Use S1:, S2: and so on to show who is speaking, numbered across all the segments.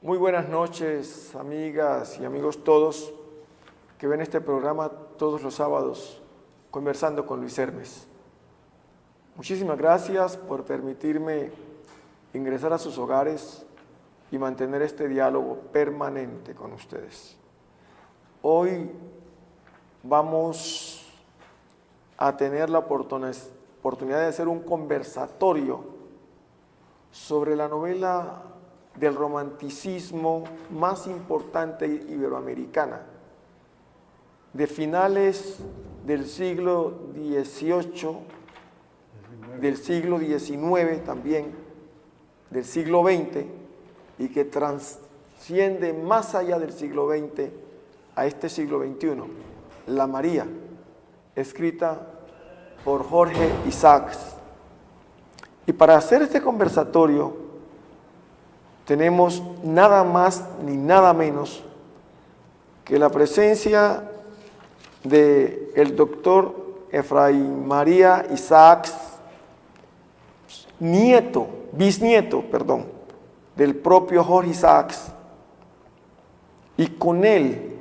S1: Muy buenas noches, amigas y amigos todos que ven este programa todos los sábados, Conversando con Luis Hermes. Muchísimas gracias por permitirme ingresar a sus hogares y mantener este diálogo permanente con ustedes. Hoy vamos a tener la oportunidad de hacer un conversatorio sobre la novela del romanticismo más importante iberoamericana, de finales del siglo XVIII, del siglo XIX también, del siglo XX, y que trasciende más allá del siglo XX a este siglo XXI, La María, escrita por Jorge Isaacs. Y para hacer este conversatorio tenemos nada más ni nada menos que la presencia del doctor Efraín María Isaacs, bisnieto, del propio Jorge Isaacs, y con él,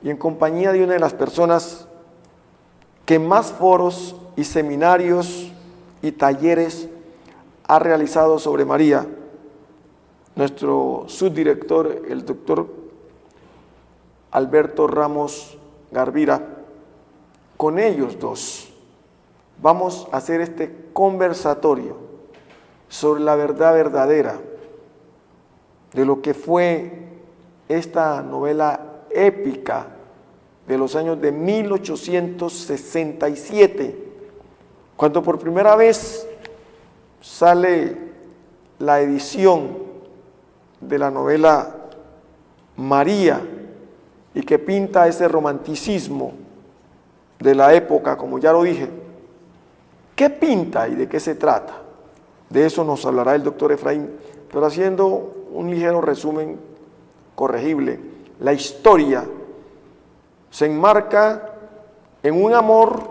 S1: y en compañía de una de las personas que más foros y seminarios y talleres ha realizado sobre María, nuestro subdirector, el doctor Alberto Ramos Garvira. Con ellos dos vamos a hacer este conversatorio sobre la verdad verdadera de lo que fue esta novela épica de los años de 1867, cuando por primera vez sale la edición de la novela María, y que pinta ese romanticismo de la época, como ya lo dije. ¿Qué pinta y de qué se trata? De eso nos hablará el doctor Efraín, pero haciendo un ligero resumen corregible. La historia se enmarca en un amor,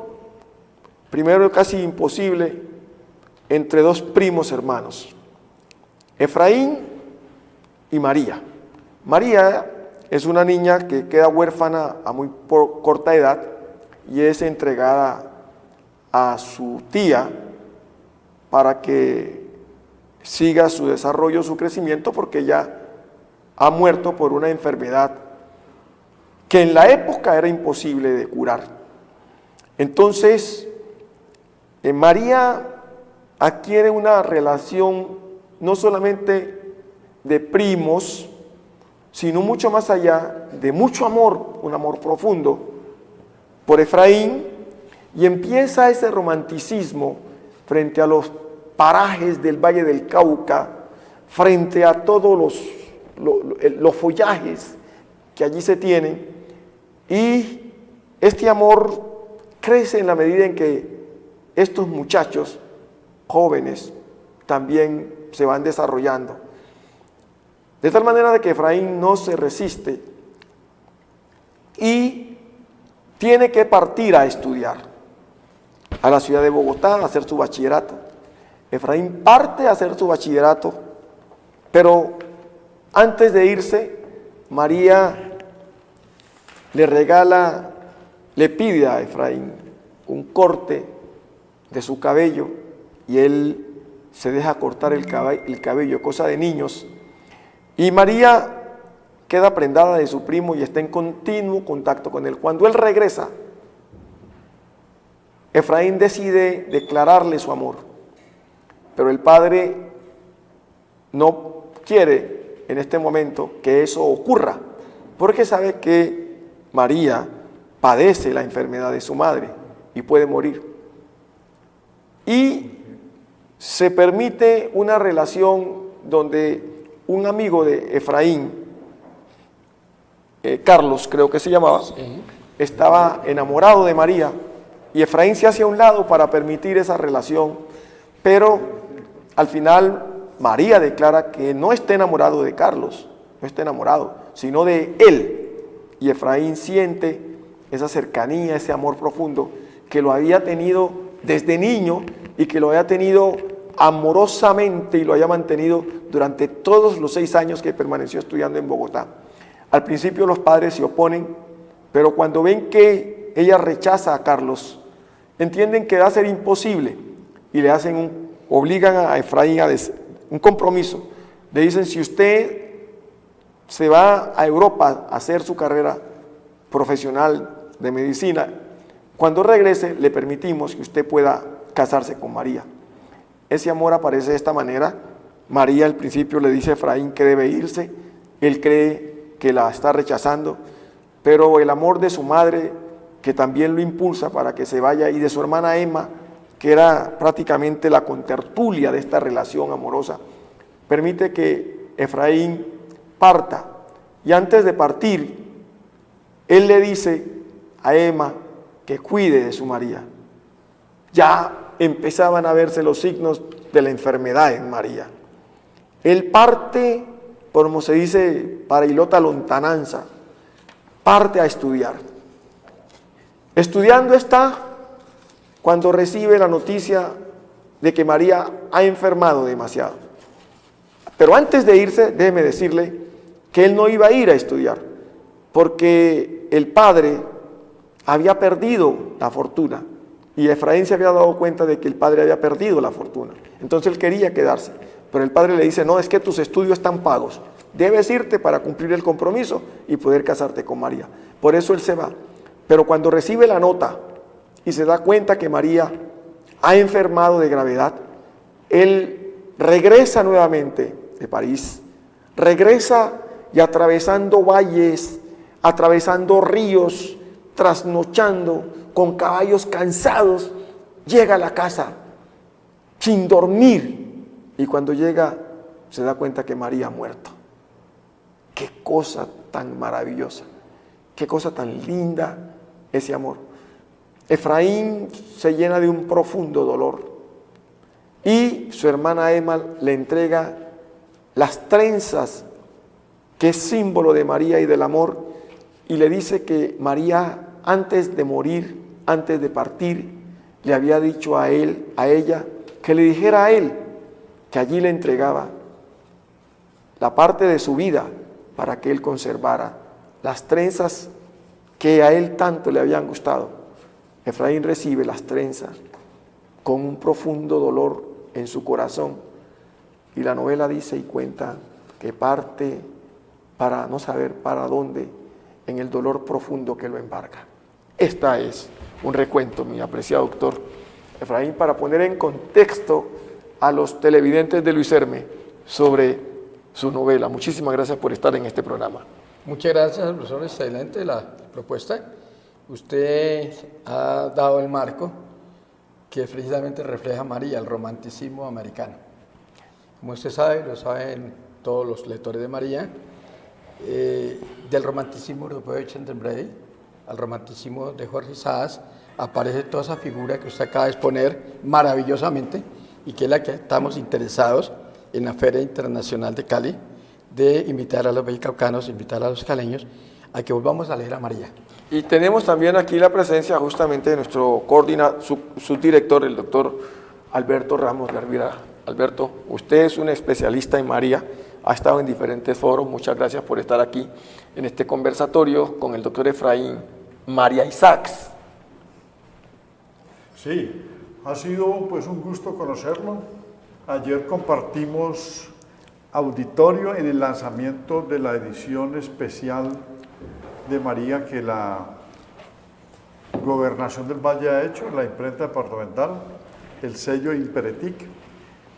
S1: primero casi imposible, entre dos primos hermanos, Efraín y María. María es una niña que queda huérfana a muy corta edad y es entregada a su tía para que siga su desarrollo, su crecimiento, porque ella ha muerto por una enfermedad que en la época era imposible de curar. Entonces, María adquiere una relación no solamente de primos, sino mucho más allá, de mucho amor, un amor profundo por Efraín, y empieza ese romanticismo frente a los parajes del Valle del Cauca, frente a todos los follajes que allí se tienen, y este amor crece en la medida en que estos muchachos jóvenes también se van desarrollando. De tal manera de que Efraín no se resiste y tiene que partir a estudiar a la ciudad de Bogotá, a hacer su bachillerato. Efraín parte a hacer su bachillerato, pero antes de irse, María le pide a Efraín un corte de su cabello, y él se deja cortar el cabello, cosa de niños. Y María queda prendada de su primo y está en continuo contacto con él. Cuando él regresa, Efraín decide declararle su amor, pero el padre no quiere en este momento que eso ocurra, porque sabe que María padece la enfermedad de su madre y puede morir. Y se permite una relación donde un amigo de Efraín, Carlos creo que se llamaba, estaba enamorado de María, y Efraín se hace a un lado para permitir esa relación, pero al final María declara que no está enamorado de Carlos, no está enamorado, sino de él, y Efraín siente esa cercanía, ese amor profundo que lo había tenido desde niño y que lo había tenido amorosamente y lo haya mantenido durante todos los 6 años que permaneció estudiando en Bogotá. Al principio los padres se oponen, pero cuando ven que ella rechaza a Carlos, entienden que va a ser imposible y le hacen obligan a Efraín a un compromiso. Le dicen, si usted se va a Europa a hacer su carrera profesional de medicina, cuando regrese le permitimos que usted pueda casarse con María. Ese amor aparece de esta manera. María al principio le dice a Efraín que debe irse, él cree que la está rechazando, pero el amor de su madre, que también lo impulsa para que se vaya, y de su hermana Emma, que era prácticamente la contertulia de esta relación amorosa, permite que Efraín parta. Y antes de partir, él le dice a Emma que cuide de su María. Ya empezaban a verse los signos de la enfermedad en María. Él parte, como se dice para Hilota, lontananza, parte a estudiar. Estudiando está cuando recibe la noticia de que María ha enfermado demasiado. Pero antes de irse, déjeme decirle que él no iba a ir a estudiar, porque el padre había perdido la fortuna, y Efraín se había dado cuenta de que el padre había perdido la fortuna. Entonces él quería quedarse, pero el padre le dice, no, es que tus estudios están pagos, debes irte para cumplir el compromiso y poder casarte con María. Por eso él se va. Pero cuando recibe la nota y se da cuenta que María ha enfermado de gravedad, él regresa nuevamente de París, regresa y atravesando valles, atravesando ríos, trasnochando, con caballos cansados, llega a la casa sin dormir, y cuando llega se da cuenta que María ha muerto. Qué cosa tan maravillosa, qué cosa tan linda ese amor. Efraín se llena de un profundo dolor y su hermana Emma le entrega las trenzas, que es símbolo de María y del amor, y le dice que María, antes de morir, antes de partir, le había dicho a ella, que le dijera a él que allí le entregaba la parte de su vida para que él conservara las trenzas que a él tanto le habían gustado. Efraín recibe las trenzas con un profundo dolor en su corazón, y la novela dice y cuenta que parte para no saber para dónde, en el dolor profundo que lo embarga. Esta es un recuento, mi apreciado doctor Efraín, para poner en contexto a los televidentes de Luis Herme sobre su novela. Muchísimas gracias por estar en este programa.
S2: Muchas gracias, profesor. Excelente la propuesta. Usted ha dado el marco que precisamente refleja a María, el romanticismo americano. Como usted sabe, lo saben todos los lectores de María, del romanticismo europeo de Chamberlain al romanticismo de Jorge Isaacs, aparece toda esa figura que usted acaba de exponer maravillosamente, y que es la que estamos interesados en la Feria Internacional de Cali, de invitar a los vallecaucanos, invitar a los caleños a que volvamos a leer a María.
S1: Y tenemos también aquí la presencia justamente de nuestro subdirector, el doctor Alberto Ramos Garvira. Alberto, usted es un especialista en María, ha estado en diferentes foros. Muchas gracias por estar aquí en este conversatorio con el doctor Efraín María Isaacs.
S3: Sí, ha sido pues un gusto conocerlo. Ayer compartimos auditorio en el lanzamiento de la edición especial de María que la Gobernación del Valle ha hecho, la imprenta departamental, el sello Imperetic.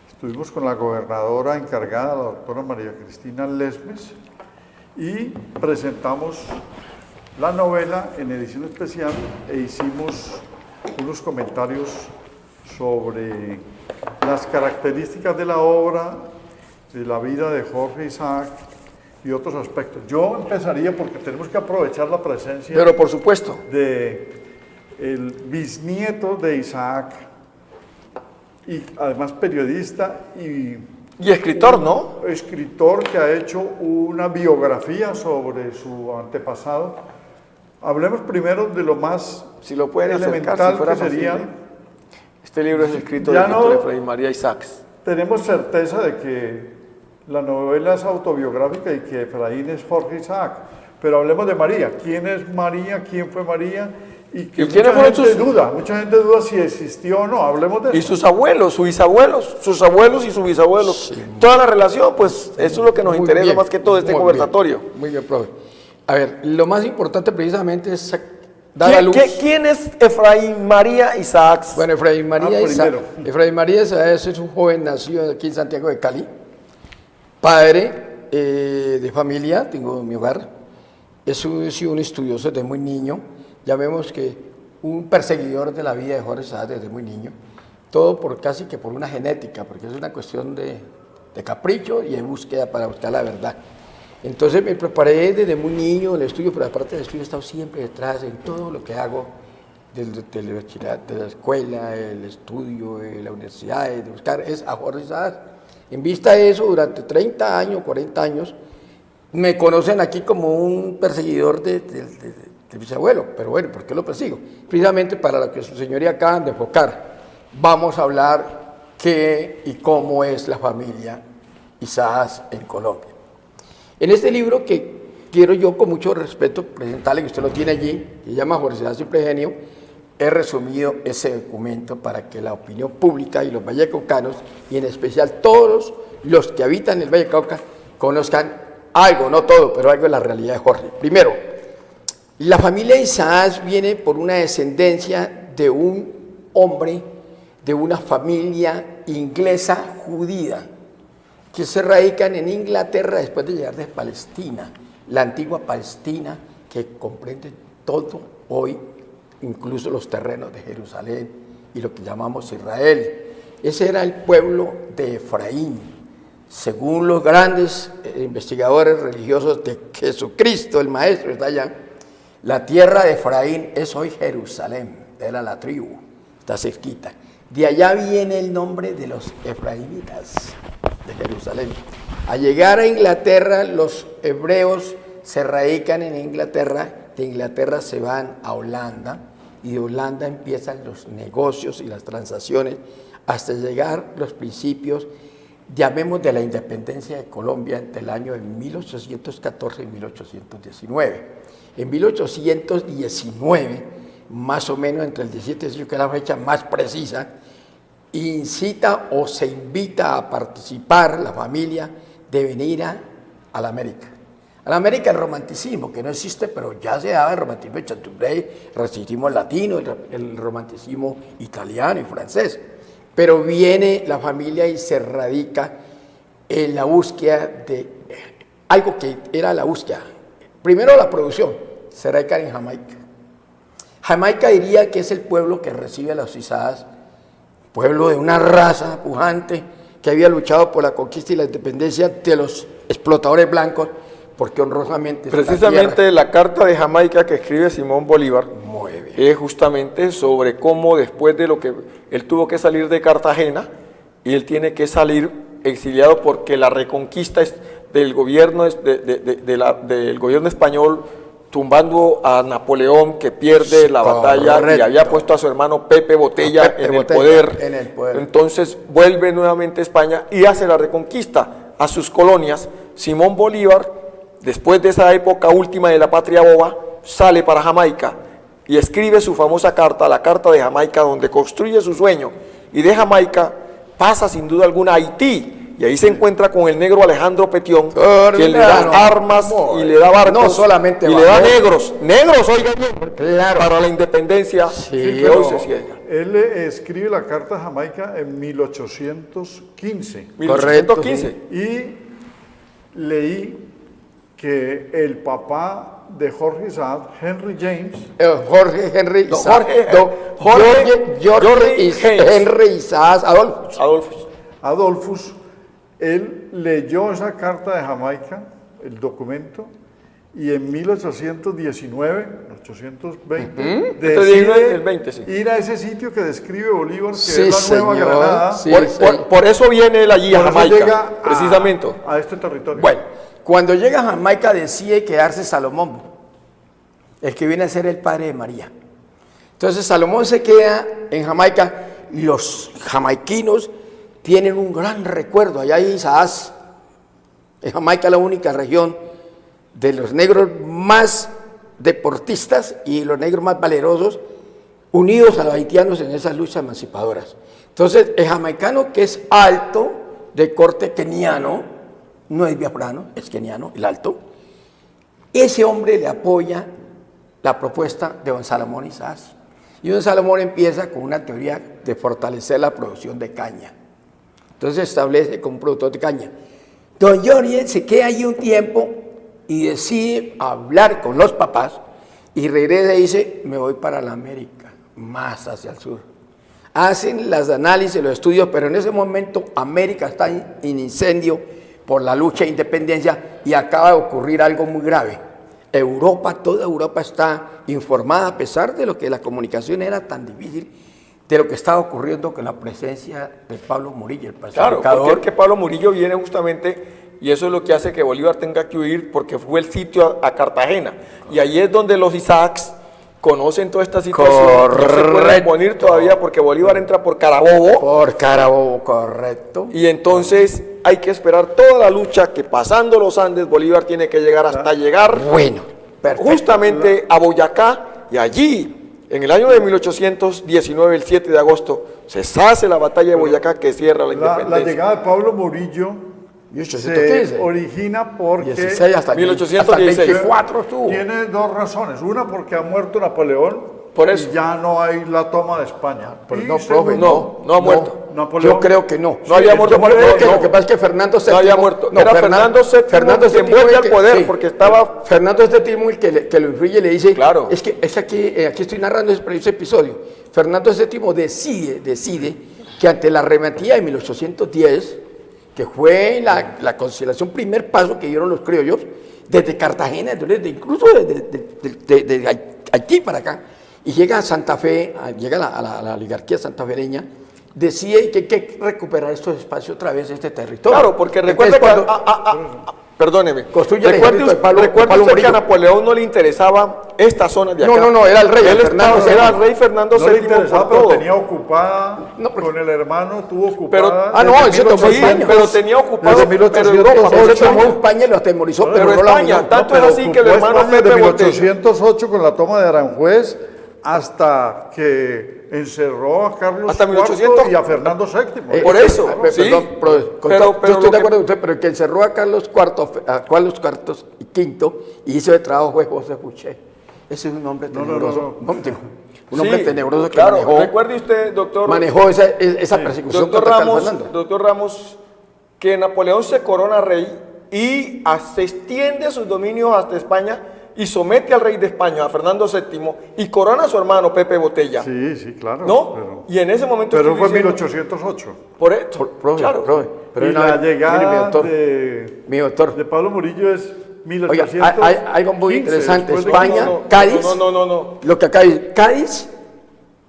S3: Estuvimos con la gobernadora encargada, la doctora María Cristina Lesmes, y presentamos la novela en edición especial e hicimos unos comentarios sobre las características de la obra, de la vida de Jorge Isaac y otros aspectos. Yo empezaría porque tenemos que aprovechar la presencia,
S1: pero por supuesto,
S3: de el bisnieto de Isaac, y además periodista y
S1: escritor, ¿no?
S3: Escritor que ha hecho una biografía sobre su antepasado. Hablemos primero de lo más
S1: si lo pueden
S3: elemental,
S1: acercar, si fuera
S3: que sería...
S1: Este libro es escrito del doctor Efraín María Isaacs.
S3: tenemos certeza de que la novela es autobiográfica y que Efraín es Jorge Isaac. Pero hablemos de María. ¿Quién es María? ¿Quién fue María? Y que mucha gente duda si existió o no. Hablemos de
S1: Y
S3: eso.
S1: sus abuelos, sus bisabuelos, sus abuelos y sus bisabuelos.
S2: Sí.
S1: Toda la relación, pues eso es lo que nos
S2: Muy
S1: interesa
S2: bien,
S1: más que todo este
S2: muy
S1: conversatorio.
S2: bien, muy bien, profe. A ver, lo más importante precisamente es dar a luz.
S1: ¿Quién es Efraín María Isaac?
S2: Bueno, Efraín María Isaac.
S3: primero.
S2: Efraín María Isaac es un joven nacido aquí en Santiago de Cali, padre de familia, tengo mi hogar. He sido un estudioso desde muy niño. Ya vemos que un perseguidor de la vida de Jorge Isaac desde muy niño. Todo casi que por una genética, porque es una cuestión de capricho y de búsqueda para buscar la verdad. Entonces me preparé desde muy niño en el estudio, pero aparte del estudio he estado siempre detrás en todo lo que hago, del bachillerato, de la escuela, el estudio, la universidad, de buscar es a Jorge Isaac. En vista de eso, durante 30 años, 40 años, me conocen aquí como un perseguidor de bisabuelo, pero bueno, ¿por qué lo persigo? Precisamente para lo que su señoría acaban de enfocar. Vamos a hablar qué y cómo es la familia Isaac en Colombia. En este libro que quiero yo con mucho respeto presentarle, que usted lo tiene allí, que se llama Jorge Isaac Simple Genio, he resumido ese documento para que la opinión pública y los vallecaucanos, y en especial todos los que habitan el Valle Cauca, conozcan algo, no todo, pero algo de la realidad de Jorge. Primero, la familia Isaac viene por una descendencia de un hombre de una familia inglesa judía, que se radican en Inglaterra después de llegar de Palestina, la antigua Palestina que comprende todo hoy, incluso los terrenos de Jerusalén y lo que llamamos Israel. Ese era el pueblo de Efraín. Según los grandes investigadores religiosos de Jesucristo, el Maestro está allá, la tierra de Efraín es hoy Jerusalén, era la tribu, está cerquita. De allá viene el nombre de los efraimitas de Jerusalén. Al llegar a Inglaterra, los hebreos se radican en Inglaterra, de Inglaterra se van a Holanda y de Holanda empiezan los negocios y las transacciones hasta llegar los principios, llamemos, de la independencia de Colombia entre el año de 1814 y 1819. En 1819, más o menos entre el 17 y 18, que es la fecha más precisa, incita o se invita a participar la familia de venir a la América. A la América el romanticismo, que no existe, pero ya se daba el romanticismo de Chateaubriand, el romanticismo latino, el romanticismo italiano y francés. Pero viene la familia y se radica en la búsqueda de algo que era la búsqueda. Primero la producción, se radican en Jamaica. Jamaica diría que es el pueblo que recibe a los Isaac, pueblo de una raza pujante que había luchado por la conquista y la independencia de los explotadores blancos, porque honrosamente...
S1: Precisamente la carta de Jamaica que escribe Simón Bolívar es justamente sobre cómo después de lo que él tuvo que salir de Cartagena y él tiene que salir exiliado porque la reconquista del gobierno, del gobierno español, tumbando a Napoleón, que pierde la batalla y había puesto a su hermano Pepe Botella en el poder. Entonces vuelve nuevamente a España y hace la reconquista a sus colonias. Simón Bolívar, después de esa época última de la patria boba, sale para Jamaica y escribe su famosa carta, la Carta de Jamaica, donde construye su sueño, y de Jamaica pasa sin duda alguna a Haití. Y ahí se encuentra con el negro Alejandro Petión, quien le da armas y le da barcos,
S2: no solamente
S1: y le da negros, oigan bien,
S2: claro,
S1: para la independencia que hoy se ciega.
S3: Él escribe la Carta a Jamaica en 1815.
S1: 1815.
S3: Y leí que el papá de Jorge Isaac, Henry James,
S2: Jorge Henry Isaac, Henry Isaac
S3: Adolphus, él leyó esa carta de Jamaica, el documento, y en 1819, 1820, decide ir a ese sitio que describe Bolívar, que es la Nueva Granada.
S1: Por eso viene él allí a Jamaica, precisamente.
S3: A este territorio.
S2: Bueno, cuando llega a Jamaica decide quedarse Salomón, el que viene a ser el padre de María. Entonces Salomón se queda en Jamaica, los jamaiquinos tienen un gran recuerdo. Allá hay Saas, en Jamaica, la única región de los negros más deportistas y los negros más valerosos, unidos a los haitianos en esas luchas emancipadoras. Entonces, el jamaicano, que es alto, de corte keniano, no es biafrano, es keniano, el alto, ese hombre le apoya la propuesta de don Salomón Isaas. Y don Salomón empieza con una teoría de fortalecer la producción de caña. Entonces establece como un productor de caña. Don Jorge se queda allí un tiempo y decide hablar con los papás y regresa y dice, me voy para la América, más hacia el sur. Hacen los análisis, los estudios, pero en ese momento América está en incendio por la lucha de independencia y acaba de ocurrir algo muy grave. Europa, toda Europa está informada, a pesar de lo que la comunicación era tan difícil, de lo que estaba ocurriendo con la presencia de Pablo Murillo, el pacificador.
S1: Claro, porque es que Pablo Murillo viene justamente, y eso es lo que hace que Bolívar tenga que huir, porque fue el sitio a Cartagena. Y ahí es donde los Isaacs conocen toda esta situación.
S2: Correcto.
S1: No se pueden morir todavía porque Bolívar entra por Carabobo.
S2: Por Carabobo, correcto.
S1: Y entonces hay que esperar toda la lucha que pasando los Andes, Bolívar tiene que llegar hasta llegar
S2: Bueno, perfecto.
S1: justamente a Boyacá, y allí, en el año de 1819, el 7 de agosto, se hace la batalla de Boyacá que cierra la
S3: La
S1: independencia.
S3: llegada de Pablo Murillo
S2: 1815.
S3: se origina porque
S2: 16 hasta
S1: 1816.
S2: 24 estuvo.
S3: tiene dos razones. Una, porque ha muerto Napoleón
S1: Por eso.
S3: y ya no hay la toma de España.
S2: Pero
S3: Y
S2: no, profe,
S3: segundo,
S1: no ha muerto.
S3: Napoleón.
S2: Yo creo que no.
S1: No había muerto.
S2: Yo creo que
S1: No.
S2: lo que pasa es que Fernando VII...
S1: No había muerto. Era Fernando VII quien vuelve al poder, porque estaba...
S2: Fernando VII el que lo influye le dice...
S1: Claro.
S2: Es que aquí estoy narrando ese episodio. Fernando VII decide que ante la arremetida de 1810, que fue la conciliación, primer paso que dieron los criollos, desde Cartagena, incluso desde Haití para acá, y llega a Santa Fe, llega a la oligarquía santafereña, decide que hay que recuperar estos espacios otra vez, este territorio.
S1: Claro, porque
S2: Entonces,
S1: recuerda que...
S2: cuando
S1: perdóneme.
S2: construye el
S1: Recuerde
S2: ejército de Pablo
S1: usted que a
S2: Murillo.
S1: Napoleón no le interesaba esta zona de acá.
S2: No, era el rey,
S1: Él
S2: Fernando
S1: estaba- era el rey Fernando
S3: No le
S1: VII
S3: interesaba,
S1: por
S3: pero
S1: todo.
S3: tenía ocupada,
S2: No, pero-
S3: con el hermano tuvo
S1: Pero,
S3: ocupada.
S2: no,
S3: desde
S2: ese tomó
S3: 1800,
S2: España.
S1: pero tenía ocupado
S3: desde
S1: pero
S3: 1800,
S1: Europa,
S2: Pablo
S1: pero
S2: tomó
S1: España.
S2: España y los atemorizó,
S1: Pero
S2: pero no la
S1: España,
S2: unió.
S1: tanto
S3: pero
S1: es así que el
S3: ocupó
S1: hermano
S3: España
S1: Pepe
S3: de
S1: Botella.
S3: 1808 con la toma de Aranjuez hasta que encerró a Carlos
S1: Hasta
S3: IV
S1: 1800.
S3: y a Fernando VII.
S1: Por eso, sí.
S2: Perdón,
S1: Pero
S2: yo estoy
S1: lo
S2: de acuerdo con usted, pero el que encerró a Carlos IV y V y hizo el trabajo fue José Puché. Ese es un hombre tenebroso. Un hombre
S1: Sí,
S2: tenebroso que
S1: claro.
S2: manejó,
S1: Recuerde usted, doctor,
S2: esa persecución contra Carlos Fernando.
S1: doctor Ramos, que Napoleón se corona rey y se extiende sus dominios hasta España y somete al rey de España, a Fernando VII, y corona a su hermano Pepe Botella.
S3: Sí, claro.
S1: ¿No? Y en ese momento...
S3: Pero
S1: estoy
S3: fue
S1: diciendo-
S3: 1808.
S1: Por eso,
S2: Profe,
S1: claro.
S2: pero
S3: Y
S2: una
S3: la
S2: vez- mire,
S3: llegada
S2: mi doctor,
S3: de Pablo Murillo es
S2: oiga,
S3: 1815.
S2: hay algo muy interesante.
S3: después de-
S2: España,
S1: No,
S2: Cádiz,
S1: no.
S2: lo que acá dice, Cádiz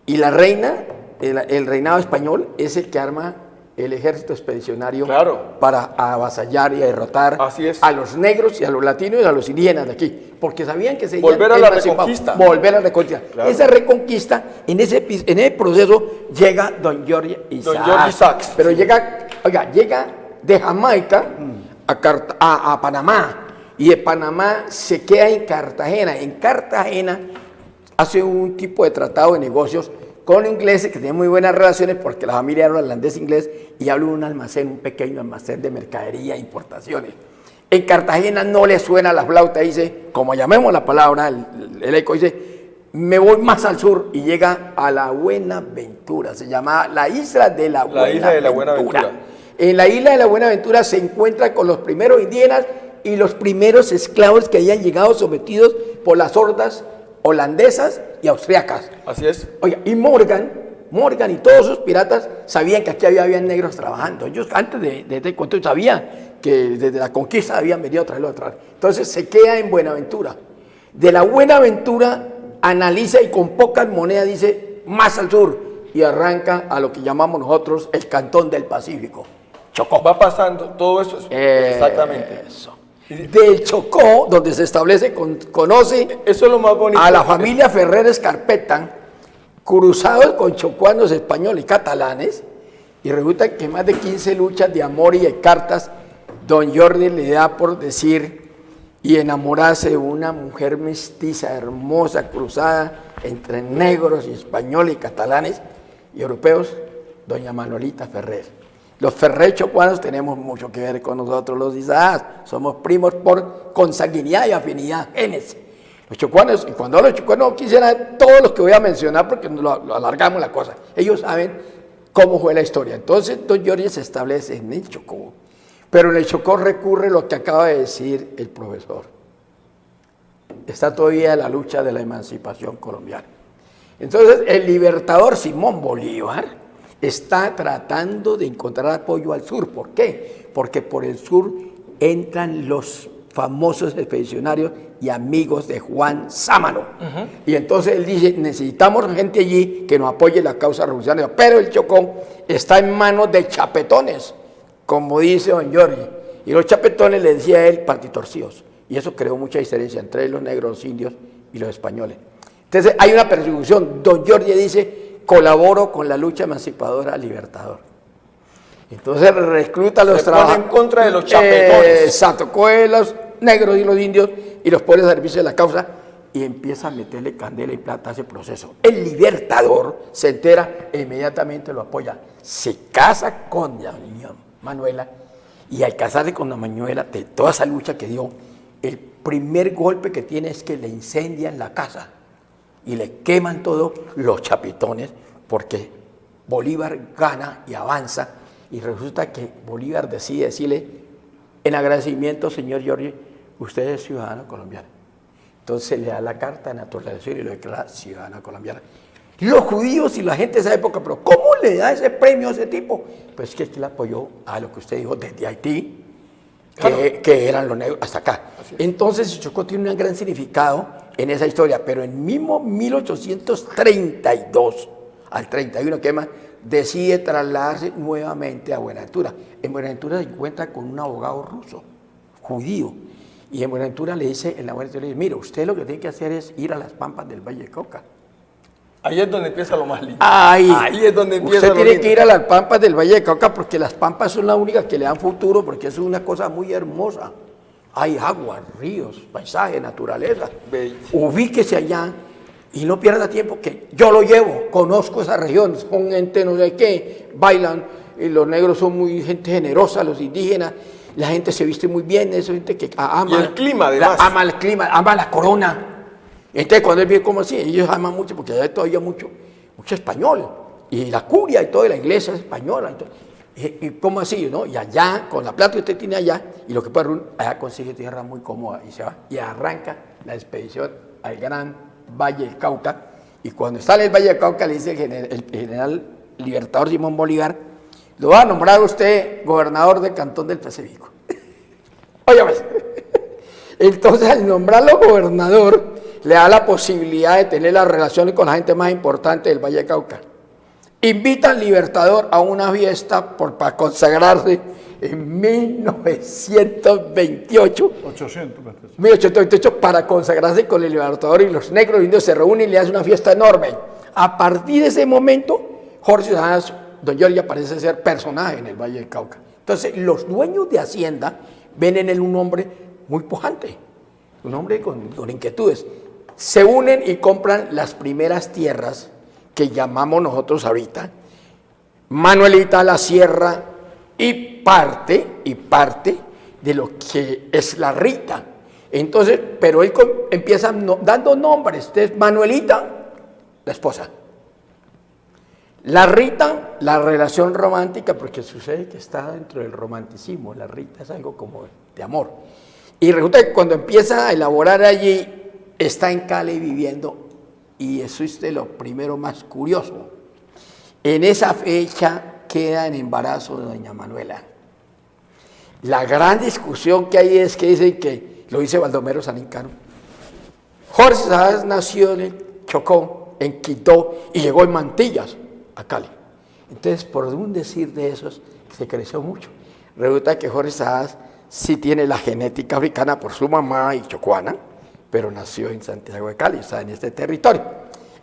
S2: y la reina, el reinado español es el que arma el ejército expedicionario
S1: Claro.
S2: para avasallar y derrotar
S1: Así es.
S2: a los negros y a los latinos y a los indígenas de aquí, porque sabían que se
S1: Volver a la reconquista.
S2: Volver a la reconquista.
S1: Claro.
S2: Esa reconquista, en ese proceso llega don Jorge Isaacs.
S1: Jorge Isaacs.
S2: Pero llega de Jamaica a Panamá, y de Panamá se queda en Cartagena. En Cartagena hace un tipo de tratado de negocios con ingleses que tienen muy buenas relaciones porque la familia era holandés-inglés y habla de un almacén, un pequeño almacén de mercadería e importaciones. En Cartagena no le suena la flauta, dice, como llamemos la palabra, el eco, dice, me voy más al sur y llega a la Buenaventura, se llama la isla de la Buenaventura.
S1: isla de la Buenaventura.
S2: En la isla de la Buenaventura se encuentra con los primeros indígenas y los primeros esclavos que habían llegado sometidos por las hordas holandesas y austriacas.
S1: Así es.
S2: Oiga, y Morgan y todos sus piratas sabían que aquí había negros trabajando. Ellos antes de este cuento sabían que desde la conquista habían venido a traerlo atrás. Entonces se queda en Buenaventura. De la Buenaventura analiza y con pocas monedas dice más al sur y arranca a lo que llamamos nosotros el Cantón del Pacífico. Chocó.
S1: Va pasando todo eso. Exactamente.
S2: Eso. Del Chocó, donde se establece, conoce
S1: Eso es lo más bonito.
S2: a la familia Ferrer Escarpeta, cruzados con chocuanos españoles y catalanes, Y resulta que más de 15 luchas de amor y de cartas, don Jordi le da por decir y enamorarse de una mujer mestiza, hermosa, cruzada entre negros y españoles y catalanes y europeos, doña Manuelita Ferrer. Los Ferrer chocuanos tenemos mucho que ver con nosotros los Isaás, somos primos por consanguinidad y afinidad, genes. Los chocuanos, y cuando hablo de chocuanos no quisiera todos los que voy a mencionar porque lo alargamos la cosa, ellos saben cómo fue la historia. Entonces don Jordi se establece en el Chocó, pero en el Chocó recurre lo que acaba de decir el profesor. Está todavía la lucha de la emancipación colombiana. Entonces el libertador Simón Bolívar está tratando de encontrar apoyo al sur. ¿Por qué? Porque por el sur entran los famosos expedicionarios y amigos de Juan Sámano. Y entonces él dice, necesitamos gente allí que nos apoye la causa revolucionaria, pero el Chocó está en manos de chapetones, como dice don Jordi, y los chapetones le decía a él partitorcidos, y eso creó mucha diferencia entre los negros, los indios y los españoles. Entonces hay una persecución. Don Jordi dice, colaboro con la lucha emancipadora libertador. Entonces recluta a los trabajadores
S1: en contra de los chapetones.
S2: Exacto, coge los negros y los indios y los pone a servicio de la causa y empieza a meterle candela y plata a ese proceso. El libertador se entera e inmediatamente lo apoya. Se casa con doña Manuela y al casarse con doña Manuela, de toda esa lucha que dio, el primer golpe que tiene es que le incendian la casa y le queman todo los chapetones porque Bolívar gana y avanza. Y resulta que Bolívar decide decirle, en agradecimiento, señor Jordi, usted es ciudadano colombiano. Entonces le da la carta de naturalización y lo declara ciudadano colombiano. Los judíos y la gente de esa época, pero ¿cómo le da ese premio a ese tipo? Pues que él apoyó a lo que usted dijo desde Haití, que eran los negros, hasta acá. Entonces el Chocó tiene un gran significado en esa historia, pero en mismo 1832 al 31, ¿qué más? Decide trasladarse nuevamente a Buenaventura. En Buenaventura se encuentra con un abogado ruso, judío, y en Buenaventura le dice, en la Buenaventura le dice, mire, usted lo que tiene que hacer es ir a las pampas del Valle de Cauca.
S1: Ahí es donde empieza lo más lindo.
S2: Ahí
S1: es donde empieza
S2: usted
S1: lo
S2: tiene
S1: lindo.
S2: que ir a las pampas del Valle de Cauca porque las pampas son las únicas que le dan futuro, porque es una cosa muy hermosa. Hay agua, ríos, paisaje, naturaleza.
S1: Bello.
S2: Ubíquese allá y no pierda tiempo, que yo lo llevo, conozco esa región, son gente no sé qué, bailan, y los negros son muy gente generosa, los indígenas, la gente se viste muy bien, es gente que ama.
S1: Y el clima, además.
S2: Ama el clima, ama la corona. Entonces cuando él ve como así, ellos aman mucho, porque allá hay todavía mucho español, y la curia y toda la iglesia es española. Y como así, ¿no? Y allá, con la plata que usted tiene allá, y lo que puede, allá consigue tierra muy cómoda, y se va, y arranca la expedición al gran Valle del Cauca, y cuando está en el Valle del Cauca le dice el general libertador Simón Bolívar, lo va a nombrar usted gobernador del Cantón del Pacífico. Oye, pues. Entonces al nombrarlo gobernador, le da la posibilidad de tener las relaciones con la gente más importante del Valle del Cauca. Invita al libertador a una fiesta para consagrarse en 1828. 1828 para consagrarse con el libertador, y los negros indios se reúnen y le hacen una fiesta enorme. A partir de ese momento, Jorge Sadas, don Jordi, parece ser personaje en el Valle del Cauca. Entonces, los dueños de Hacienda ven en él un hombre muy pujante, un hombre con inquietudes. Se unen y compran las primeras tierras que llamamos nosotros ahorita Manuelita, la Sierra y parte de lo que es la Rita. Entonces, pero él empieza dando nombres. Entonces, Manuelita, la esposa. La Rita, la relación romántica, porque sucede que está dentro del romanticismo. La Rita es algo como de amor. Y resulta que cuando empieza a elaborar allí, está en Cali viviendo, y eso es de lo primero más curioso. En esa fecha queda en embarazo de doña Manuela. La gran discusión que hay es que dicen que, lo dice Baldomero Sanincano, Jorge Sadas nació en el Chocó, en Quito, y llegó en Mantillas a Cali. Entonces, por un decir de esos, se creció mucho. Resulta que Jorge Sadas sí tiene la genética africana por su mamá y chocuana, pero nació en Santiago de Cali, o sea, en este territorio.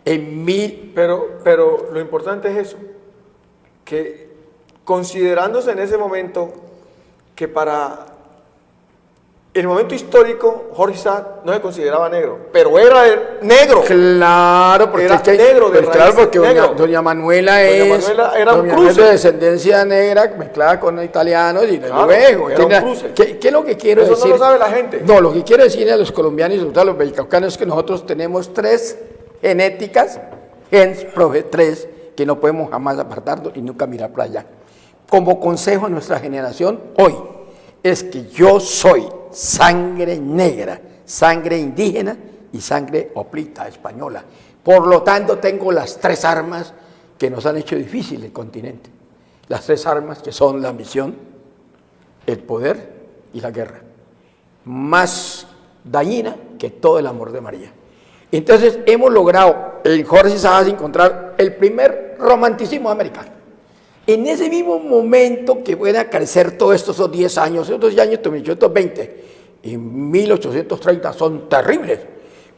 S1: Pero lo importante es eso, que considerándose en ese momento que para el momento histórico Jorge Isaac no se consideraba negro, pero era negro.
S2: Claro, porque
S1: Era
S2: es que,
S1: negro de
S2: pues claro,
S1: raíces,
S2: porque
S1: negro.
S2: doña Manuela
S1: Era un
S2: doña Manuela
S1: cruce.
S2: es de descendencia negra mezclada con italianos y
S1: Claro,
S2: luego.
S1: era un cruce.
S2: ¿Qué es lo que quiero
S1: Eso
S2: decir?
S1: no lo sabe la gente.
S2: No, lo que quiero decir a los colombianos y sobre todo a los vallecaucanos es que nosotros tenemos 3 genéticas, tres, que no podemos jamás apartarnos y nunca mirar para allá. Como consejo a nuestra generación hoy, es que yo soy sangre negra, sangre indígena y sangre oplita española. Por lo tanto, tengo las 3 armas que nos han hecho difícil el continente. Las 3 armas que son la ambición, el poder y la guerra. Más dañina que todo el amor de María. Entonces, hemos logrado en Jorge Isaac encontrar el primer romanticismo americano. En ese mismo momento que pueden crecer todos estos 10 años, estos años, 1820 y 1830 son terribles,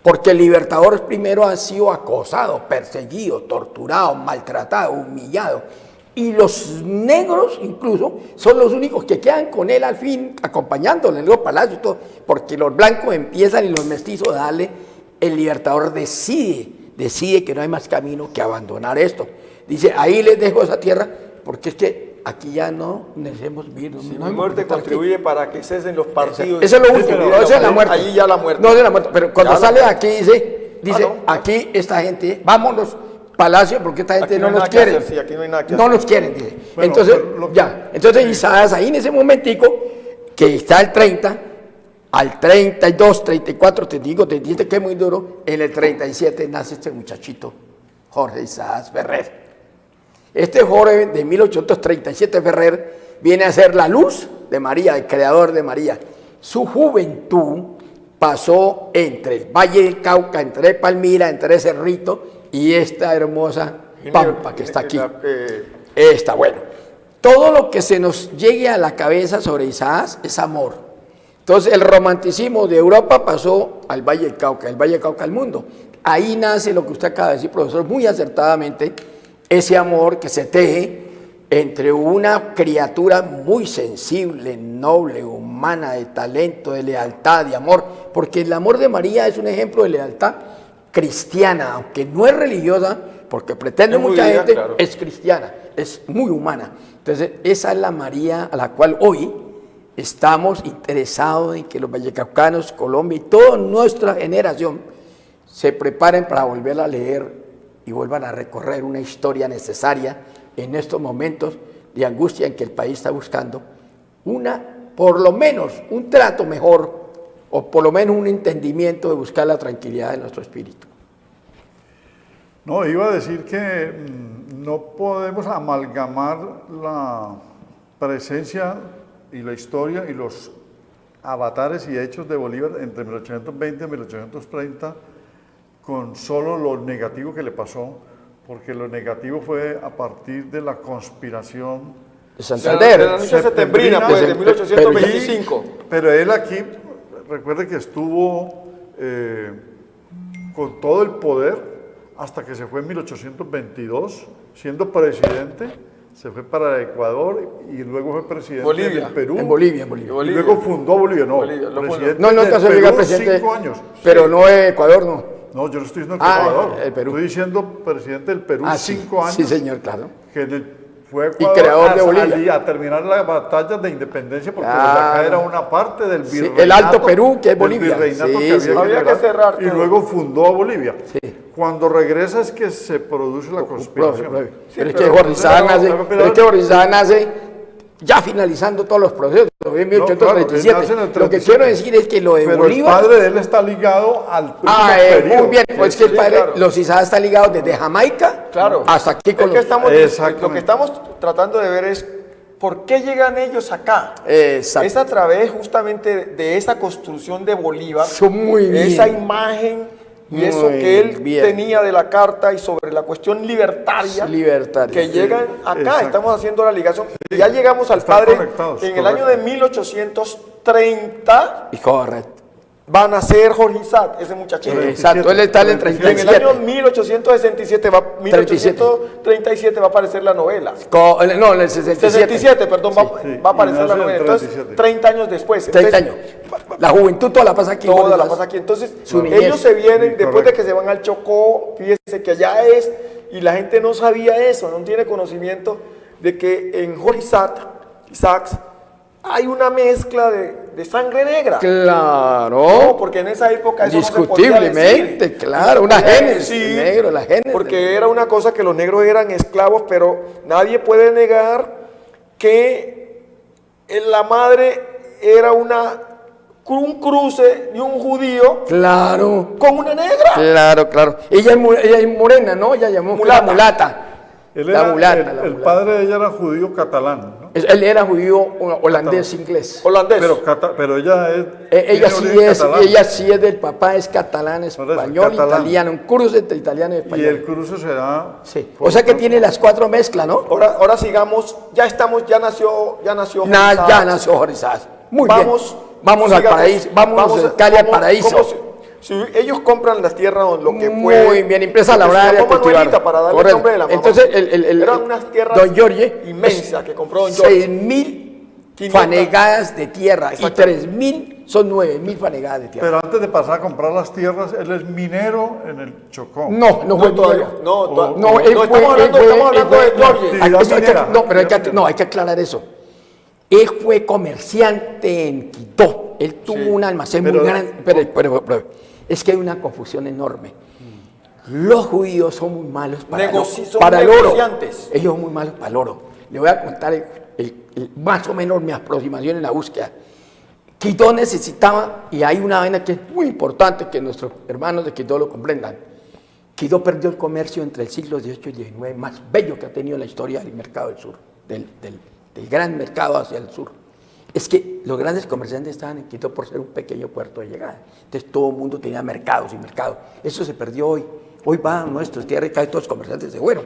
S2: porque el Libertador primero ha sido acosado, perseguido, torturado, maltratado, humillado, y los negros incluso son los únicos que quedan con él al fin, acompañándole en los palacios y todo, porque los blancos empiezan y los mestizos a darle, el Libertador decide que no hay más camino que abandonar esto. Dice, ahí les dejo esa tierra, porque es que aquí ya no necesitamos vivir.
S1: Si
S2: no
S1: mi muerte contribuye para que cesen los partidos.
S2: Eso es lo último, no, eso es la muerte.
S1: Allí ya la muerte.
S2: No es la muerte, pero cuando
S1: Ya
S2: sale de
S1: la-
S2: aquí dice, aquí esta gente, vámonos, palacio, porque esta gente
S1: Aquí
S2: no
S1: hay
S2: nos
S1: nada que
S2: quiere.
S1: hacer, sí, aquí no hay nada que
S2: No
S1: hacer.
S2: nos quieren, dice.
S3: Bueno,
S2: Entonces,
S3: pero lo que-
S2: ya. Entonces Isaías ahí en ese momentico, que está el 30, al 32, 34, 35, 37, que es muy duro, en el 37 nace este muchachito, Jorge Isaac Ferrer. Este joven de 1837, Ferrer, viene a ser la luz de María, el creador de María. Su juventud pasó entre el Valle del Cauca, entre Palmira, entre Cerrito y esta hermosa pampa que está aquí. Está bueno. Todo lo que se nos llegue a la cabeza sobre Isaac es amor. Entonces el romanticismo de Europa pasó al Valle del Cauca, el Valle del Cauca al mundo. Ahí nace lo que usted acaba de decir, profesor, muy acertadamente, ese amor que se teje entre una criatura muy sensible, noble, humana, de talento, de lealtad, de amor, porque el amor de María es un ejemplo de lealtad cristiana, aunque no es religiosa, porque pretende
S1: Es muy
S2: mucha
S1: vida,
S2: gente,
S1: claro.
S2: es cristiana, es muy humana. Entonces, esa es la María a la cual hoy estamos interesados en que los vallecaucanos, Colombia y toda nuestra generación se preparen para volver a leer y vuelvan a recorrer una historia necesaria en estos momentos de angustia en que el país está buscando por lo menos un trato mejor o por lo menos un entendimiento de buscar la tranquilidad de nuestro espíritu.
S3: No, iba a decir que no podemos amalgamar la presencia y la historia y los avatares y hechos de Bolívar entre 1820 y 1830 con solo lo negativo que le pasó, porque lo negativo fue a partir de la conspiración.
S2: De
S1: De
S2: Santander.
S1: la noche septembrina, pues, de 1825.
S3: Pero él aquí, recuerde que estuvo con todo el poder hasta que se fue en 1822, siendo presidente, se fue para Ecuador y luego fue presidente
S1: Bolivia.
S3: del Perú.
S2: En Bolivia.
S3: Y
S1: Bolivia.
S3: luego fundó Bolivia, no.
S1: Bolivia, lo fundó.
S3: presidente
S2: No
S3: del
S2: alcanzó a llegar
S3: Perú,
S2: presidente,
S3: 5 años.
S2: pero
S3: Sí.
S2: no Ecuador, no.
S3: No, yo no estoy diciendo
S2: Ah,
S3: Ecuador.
S2: el Perú.
S3: Estoy diciendo presidente del Perú,
S2: Sí,
S3: 5 años.
S2: sí, señor, claro.
S3: Que fue a Ecuador
S2: creador de Bolivia.
S3: a terminar la batalla de independencia, porque
S2: Claro.
S3: Boyacá era una parte del
S2: Sí,
S3: virreinato.
S2: el Alto Perú, que es
S3: del
S2: Bolivia.
S3: virreinato
S2: Sí,
S3: que
S2: sí.
S3: había
S1: Había que
S3: liberar,
S1: cerrar
S3: y
S1: todo.
S3: luego fundó a Bolivia.
S2: Sí.
S3: Cuando regresa es que se produce la conspiración.
S2: Pero es
S3: pero-
S2: que Jorge Isaac
S3: pero-
S2: nace ya finalizando todos los procesos, en 1837.
S3: nace en el
S2: Lo que
S3: 37.
S2: quiero decir es que lo de
S3: Pero
S2: Bolívar...
S3: el padre de él está ligado al periodo.
S2: muy bien, pues que el
S1: sí,
S2: padre,
S1: claro.
S2: los Isaac están ligados desde Jamaica
S1: Claro.
S2: hasta aquí con
S1: Es que
S2: los...
S1: estamos,
S3: Exactamente.
S1: lo que estamos tratando de ver es por qué llegan ellos acá.
S2: Exacto.
S1: Es a través justamente de esa construcción de Bolívar,
S2: Son muy bien.
S1: esa imagen y
S2: Muy
S1: eso que él
S2: bien.
S1: tenía de la carta y sobre la cuestión libertaria,
S2: Libertaria.
S1: que llegan acá.
S3: Exacto.
S1: Estamos haciendo la ligación. Y ya llegamos al
S3: Están
S1: padre
S3: conectados,
S1: en el año de 1830.
S2: Y correcto.
S1: va a nacer Jorge Isaac, ese muchachito.
S2: Exacto, él está en el
S3: 37.
S1: Y en el
S2: 37.
S1: año 1837 va a aparecer la novela.
S2: No, en el 67.
S1: 67, perdón,
S3: Sí,
S1: va a aparecer
S3: y
S1: la
S3: nace
S1: novela.
S3: en
S1: Entonces,
S3: 37.
S1: 30 años después.
S2: 30
S1: Entonces,
S2: años. La juventud toda la pasa aquí.
S1: Toda
S2: Jorge
S1: la
S2: Isaac.
S1: pasa aquí. Entonces,
S2: Su niñez.
S1: ellos se vienen, después de
S3: Correcto.
S1: que se van al Chocó, fíjense que allá es, y la gente no sabía eso, no tiene conocimiento de que en Jorge Isaacs hay una mezcla de sangre negra.
S2: Claro.
S1: No, porque en esa época eso no se podía
S2: Indiscutiblemente,
S1: decir.
S2: claro, una génesis,
S1: Sí,
S2: negro, la génesis.
S1: porque era una cosa que los negros eran esclavos, pero nadie puede negar que la madre era un cruce de un judío
S2: Claro,
S1: con una negra.
S2: claro. Ella es morena, ¿no? Ella llamó
S1: Mulata.
S2: la mulata.
S3: Él
S2: La
S3: era,
S2: mulata,
S3: el,
S2: la
S3: el
S2: mulata.
S3: padre de ella era judío catalán, ¿no?
S2: Él era judío holandés, inglés.
S1: Holandés.
S3: Pero ella es...
S2: Ella
S3: tiene
S2: sí
S3: origen
S2: es,
S3: catalán.
S2: ella sí es del papá, es catalán,
S3: Por eso,
S2: español,
S3: catalán.
S2: italiano, un cruce entre italiano y
S3: Y
S2: español.
S3: el cruce se da...
S2: Sí. O sea que tiene las 4 mezclas, ¿no?
S1: Ahora sigamos, ya nació
S2: Ya
S1: Isaac.
S2: nació Jorge Isaac. Muy
S1: Vamos,
S2: bien. Vamos al
S1: sigamos,
S2: paraíso, vamos a Cali al
S1: como
S2: paraíso.
S1: si ellos compran las tierras donde lo que
S2: Muy
S1: fue.
S2: bien, empieza a
S1: lo que
S2: labrar
S1: se
S2: y a
S1: llamó
S2: cultivar.
S1: Manuelita, para darle
S2: Correcto.
S1: el nombre de la mamá.
S2: Entonces,
S1: eran unas tierras
S2: don Jorge
S1: inmensas que compró don Jorge.
S2: 6.000
S1: 500
S2: fanegadas de tierra y
S1: Exacto.
S2: 3.000 son 9.000 fanegadas de tierra.
S3: Pero antes de pasar a comprar las tierras, él es minero en el Chocó.
S2: No fue
S1: todavía.
S2: minero.
S1: No,
S2: él
S1: no,
S2: fue-
S1: estamos hablando de Jorge.
S3: Actividad minera.
S2: No, pero hay que aclarar eso. Él fue comerciante en Quito. Él tuvo un almacén muy
S3: Pero-
S2: grande. Pero, es que hay una confusión enorme. Los judíos son muy malos
S1: Son
S2: para el oro.
S1: negociantes.
S2: Ellos son muy malos para el oro. Le voy a contar más o menos mi aproximación en la búsqueda. Quito necesitaba, y hay una vaina que es muy importante que nuestros hermanos de Quito lo comprendan. Quito perdió el comercio entre el siglo XVIII y XIX más bello que ha tenido la historia del mercado del sur, del gran mercado hacia el sur. Es que los grandes comerciantes estaban en Quito por ser un pequeño puerto de llegada. Entonces todo el mundo tenía mercados y mercados. Eso se perdió hoy. Hoy van nuestros tierras y casi todos los comerciantes se fueron.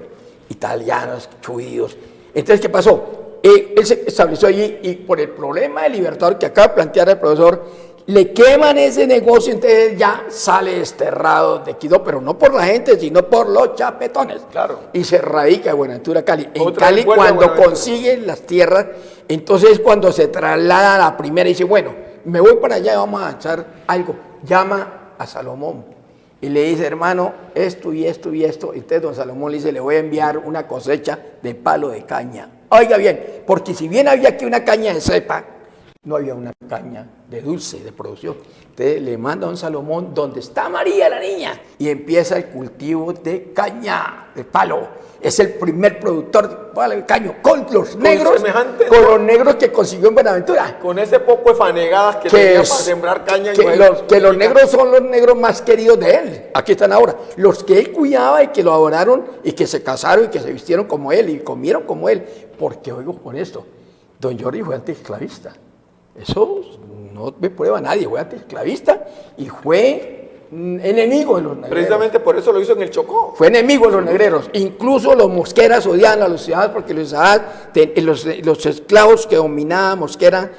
S2: Italianos, judíos. Entonces, ¿qué pasó? Él se estableció allí y por el problema del Libertador que acaba de plantear el profesor, le queman ese negocio, entonces ya sale desterrado de Quito, pero no por la gente, sino por los chapetones.
S1: Claro.
S2: Y se radica en Buenaventura, Cali. En
S1: Otra
S2: Cali,
S1: vez vuelve a
S2: cuando
S1: Buenaventura.
S2: consiguen las tierras, entonces cuando se traslada a la primera y dice, bueno, me voy para allá y vamos a avanzar algo. Llama a Salomón y le dice, hermano, esto y esto y esto. Y entonces don Salomón le dice, le voy a enviar una cosecha de palo de caña. Oiga bien, porque si bien había aquí una caña de cepa, no había una caña de dulce, de producción. Entonces le manda a don Salomón donde está María la niña y empieza el cultivo de caña, de palo. Es el primer productor de palo de caño con los negros,
S1: semejante-
S2: con los negros que consiguió en Buenaventura.
S1: Con ese poco de fanegadas que
S2: Que,
S1: tenía
S2: es-
S1: para sembrar caña.
S2: que los negros son los negros más queridos de él. Aquí están ahora. Los que él cuidaba y que lo adoraron y que se casaron y que se vistieron como él y comieron como él. Porque oigo con esto, don Jorge fue antiesclavista. Eso no me prueba nadie, fue antiesclavista y fue enemigo de los negreros.
S1: Precisamente por eso lo hizo en el Chocó.
S2: Fue enemigo de los negreros. Incluso los mosqueras odiaban a los ciudadanos porque los ciudadanos, los esclavos que dominaba Mosquera,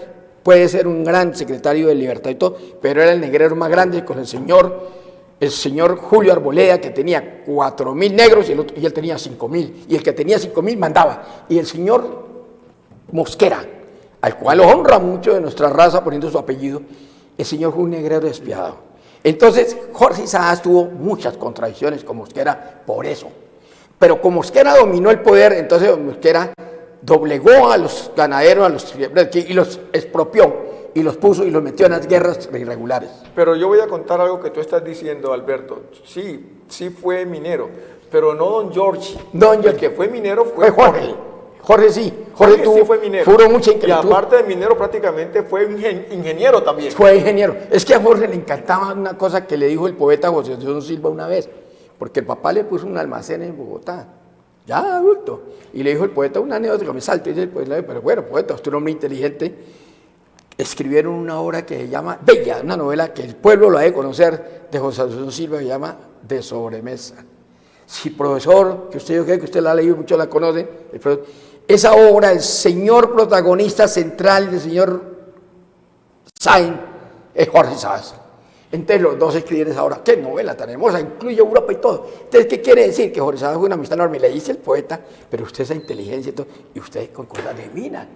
S2: puede ser un gran secretario de Libertad y todo, pero era el negrero más grande con el señor Julio Arboleda, que tenía 4.000 negros y él tenía 5.000. Y el que tenía 5.000 mandaba. Y el señor Mosquera, al cual honra mucho de nuestra raza poniendo su apellido, el señor fue un negrero despiadado. Entonces, Jorge Isaac tuvo muchas contradicciones con Mosquera por eso. Pero como Mosquera dominó el poder, entonces Mosquera doblegó a los ganaderos, y los expropió, y los puso y los metió en las guerras irregulares.
S1: Pero yo voy a contar algo que tú estás diciendo, Alberto. Sí fue minero, pero no don George.
S2: Don
S1: El
S2: George.
S1: que fue minero
S2: Fue Jorge. Jorge sí.
S1: Jorge
S2: tuvo,
S1: sí fue minero.
S2: tuvo mucha
S1: Y
S2: inquietud.
S1: aparte de minero, prácticamente fue ingeniero también.
S2: Fue ingeniero. Es que a Jorge le encantaba una cosa que le dijo el poeta José Antonio Silva una vez, porque el papá le puso un almacén en Bogotá, ya adulto, y le dijo el poeta una anécdota que me salto, y dice, pues, pero bueno, poeta, usted es un hombre inteligente, escribieron una obra que se llama Bella, una novela que el pueblo la debe conocer, de José Antonio Silva, que se llama De Sobremesa. Si profesor, que usted yo creo que usted la ha leído mucho, la conoce, esa obra, el señor protagonista central, el señor Sainz, es Jorge Isaac. Entonces los dos escriben ahora, qué novela tan hermosa, incluye Europa y todo. Entonces, ¿qué quiere decir? Que Jorge Sadas fue una amistad enorme. Le dice el poeta, pero usted esa inteligencia y todo, y usted con cosas divinas.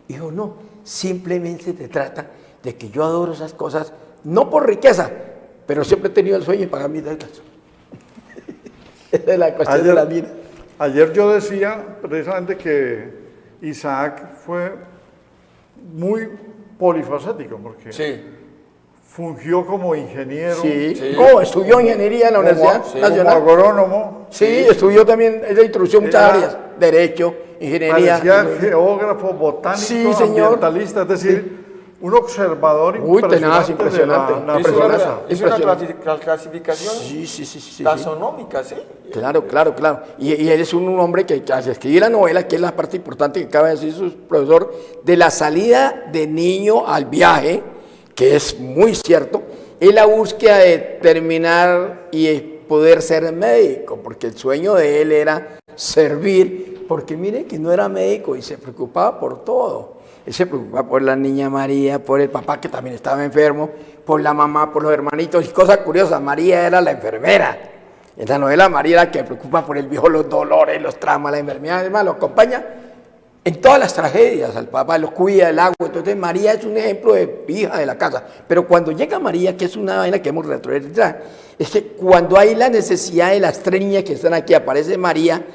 S2: Dijo, no, simplemente se trata de que yo adoro esas cosas, no por riqueza, pero siempre he tenido el sueño de pagar mis deudas. Esa es la cuestión de la mina.
S3: Ayer yo decía precisamente que Isaac fue muy polifacético, porque
S2: Sí.
S3: fungió como ingeniero,
S2: Sí. Oh, estudió ingeniería en la Universidad
S3: como
S2: Nacional.
S3: agrónomo,
S2: Sí, estudió también, es de instrucción muchas áreas, derecho, ingeniería.
S3: parecía geógrafo, botánico,
S2: Sí, señor.
S3: ambientalista, es decir, un observador
S2: Uy, tenaz,
S3: impresionante de la
S2: impresionante.
S3: naturaleza.
S1: Es una
S2: Impresionante.
S1: clasificación
S2: Sí.
S1: taxonómica, ¿sí?
S2: Claro. Y él es un hombre que al escribir la novela, que es la parte importante que acaba de decir su profesor, de la salida de niño al viaje, que es muy cierto, es la búsqueda de terminar y poder ser médico, porque el sueño de él era servir, porque mire que no era médico y se preocupaba por todo. Él se preocupaba por la niña María, por el papá que también estaba enfermo, por la mamá, por los hermanitos. Y cosa curiosa, María era la enfermera. En la novela María era la que se preocupa por el viejo, los dolores, los traumas, la enfermedad, además lo acompaña en todas las tragedias, al papá lo cuida del agua. Entonces María es un ejemplo de hija de la casa. Pero cuando llega María, que es una vaina que hemos retrotraído, es que cuando hay la necesidad de las tres niñas que están aquí, aparece María,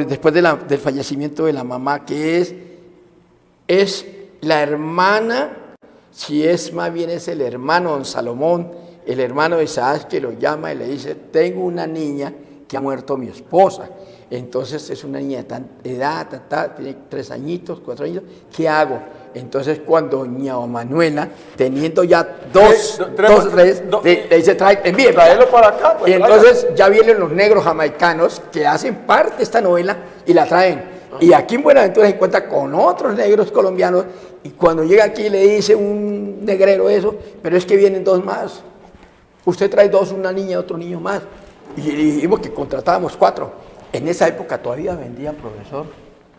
S2: después del fallecimiento de la mamá, que es la hermana, si es más bien es el hermano don Salomón, el hermano de Isaac, que lo llama y le dice, tengo una niña que ha muerto mi esposa. Entonces es una niña de tan edad, tiene 3 añitos, 4 años, ¿qué hago? Entonces cuando doña Manuela, teniendo ya tres, le dice, envíe.
S1: Traerlo para acá. Pues,
S2: Y entonces ya vienen los negros jamaicanos que hacen parte de esta novela y la traen. Y aquí en Buenaventura se encuentra con otros negros colombianos y cuando llega aquí le dice un negrero eso, pero es que vienen 2 más. Usted trae 2, una niña y otro niño más. Y dijimos que contratábamos 4. En esa época todavía vendían, profesor,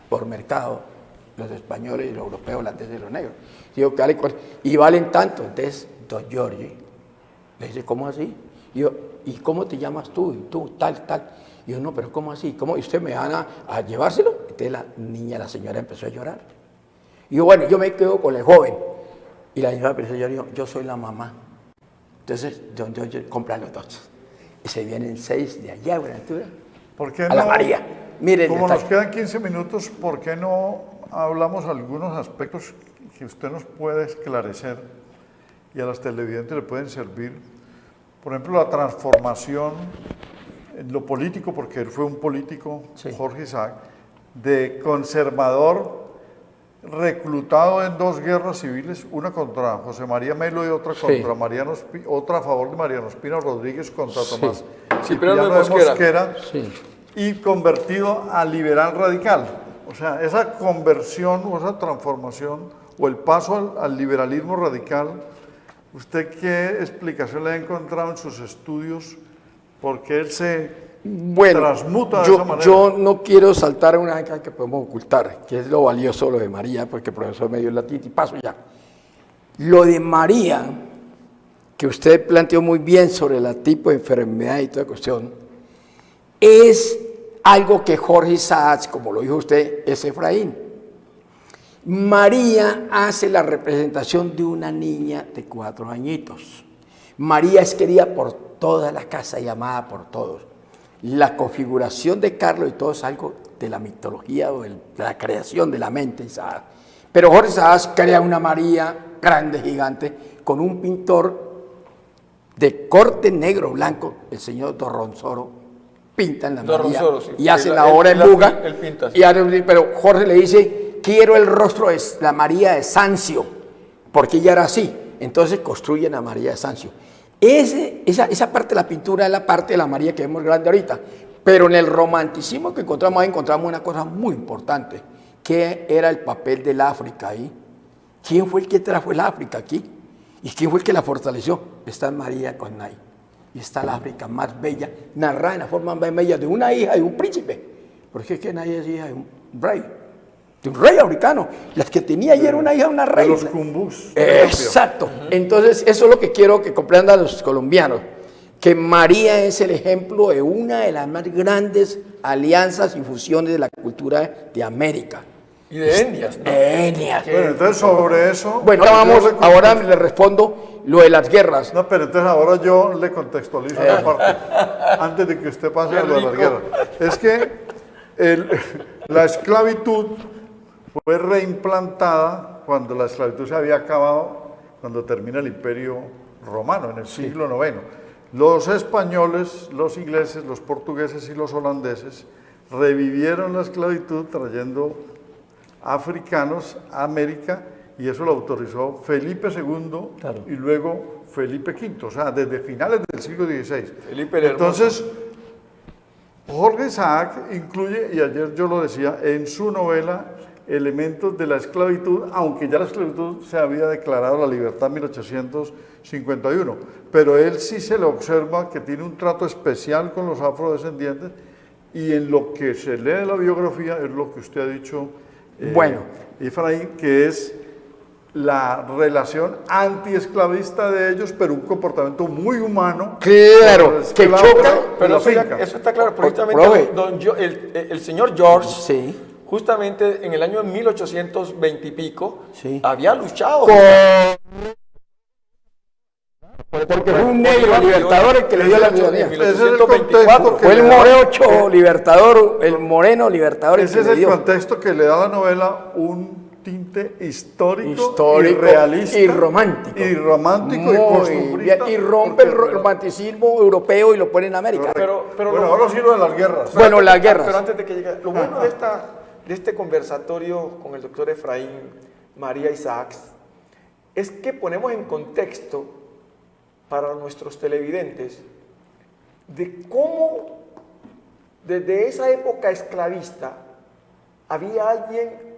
S2: por mercado, los españoles y los europeos, holandeses y los negros. Digo, y valen tanto. Entonces, don Giorgi le dice, ¿cómo así? Y yo, ¿y cómo te llamas tú? Y tú, tal. Y yo, no, pero ¿cómo así? ¿Cómo? ¿Y usted me van a llevárselo? Entonces la señora empezó a llorar. Y yo, bueno, yo me quedo con el joven. Y la señora empezó a llorar y yo soy la mamá. Entonces, don Giorgi compra los 2. Y se vienen 6 de allá, Buenaventura.
S3: ¿Por qué
S2: a la María. Miren,
S3: como nos quedan 15 minutos, ¿por qué no hablamos algunos aspectos que usted nos puede esclarecer y a los televidentes le pueden servir? Por ejemplo, la transformación en lo político, porque él fue un político, sí. Jorge Isaac, de conservador, reclutado en 2 guerras civiles, una contra José María Melo y otra contra Mariano otra a favor de Mariano Espino Rodríguez contra Tomás
S1: Cipriano de
S3: Mosquera, y convertido a liberal radical. O sea, esa conversión o esa transformación o el paso al liberalismo radical, ¿usted qué explicación le ha encontrado en sus estudios? ¿Por qué él se transmuta de esa manera?
S2: Yo no quiero saltar a una cosa que podemos ocultar, que es lo valioso lo de María, porque el profesor me dio el latín y paso ya. Lo de María, que usted planteó muy bien sobre el tipo de enfermedad y toda cuestión, es algo que Jorge Isaac, como lo dijo usted, es Efraín. María hace la representación de una niña de 4 añitos. María es querida por toda la casa y amada por todos. La configuración de Carlos y todo es algo de la mitología o de la creación de la mente Isaac. Pero Jorge Isaac crea una María grande, gigante, con un pintor de corte negro blanco, el señor Dorronsoro, pinta en la María y hace la obra en Buga. Pero Jorge le dice, quiero el rostro de la María de Sancio, porque ella era así. Entonces construyen a María de Sancio. Esa parte de la pintura es la parte de la María que vemos grande ahorita. Pero en el romanticismo que encontramos una cosa muy importante, que era el papel del África ahí. ¿Quién fue el que trajo el África aquí? ¿Y quién fue el que la fortaleció? Está María con Nay. Y está la África más bella, narrada en la forma más bella de una hija de un príncipe. Porque es que Nay es hija de un rey. de un rey africano. Las que tenía ayer una hija de una
S3: De
S2: reina.
S3: los cumbús.
S2: Exacto. Entonces, eso es lo que quiero que comprendan los colombianos, que María es el ejemplo de una de las más grandes alianzas y fusiones de la cultura de América.
S4: Y de etnias, ¿no?
S2: Etnias.
S3: Bueno, entonces sobre eso...
S2: Bueno, ahora le respondo lo de las guerras.
S3: No, pero entonces ahora yo le contextualizo una parte, antes de que usted pase a lo de las guerras. Es que la esclavitud fue reimplantada cuando la esclavitud se había acabado, cuando termina el Imperio Romano, en el siglo IX. Los españoles, los ingleses, los portugueses y los holandeses revivieron la esclavitud trayendo africanos a América, y eso lo autorizó Felipe II y luego Felipe V, o sea, desde finales del siglo XVI.
S4: Felipe el Hermoso.
S3: Entonces, Jorge Isaac incluye, y ayer yo lo decía, en su novela elementos de la esclavitud, aunque ya la esclavitud se había declarado la libertad en 1851, pero él sí se le observa que tiene un trato especial con los afrodescendientes, y en lo que se lee de la biografía es lo que usted ha dicho, Efraín, que es la relación antiesclavista de ellos, pero un comportamiento muy humano.
S2: Claro, que choca.
S4: Pero
S3: eso
S4: eso está claro, precisamente el señor George,
S2: Sí.
S4: justamente en el año 1820 y pico,
S2: Sí.
S4: había luchado.
S2: Porque fue un negro libertador el que le dio la ciudadanía.
S3: Ese es el contexto que
S2: Fue el
S3: le da-
S2: morocho libertador, el moreno libertador el
S3: Ese
S2: que
S3: es
S2: le
S3: el
S2: dio.
S3: contexto que le da a la novela un tinte histórico y
S2: Histórico
S3: realista.
S2: y romántico.
S3: Y romántico
S2: Muy
S3: y costumbrista.
S2: bien, y rompe el
S3: porque-
S2: romanticismo europeo y lo pone en América.
S4: Pero
S3: Bueno,
S4: lo-
S3: ahora sí lo de las guerras.
S2: Bueno, las guerras.
S4: Pero antes de que llegue, lo bueno de este conversatorio con el doctor Efraín María Isaacs es que ponemos en contexto para nuestros televidentes de cómo desde esa época esclavista había alguien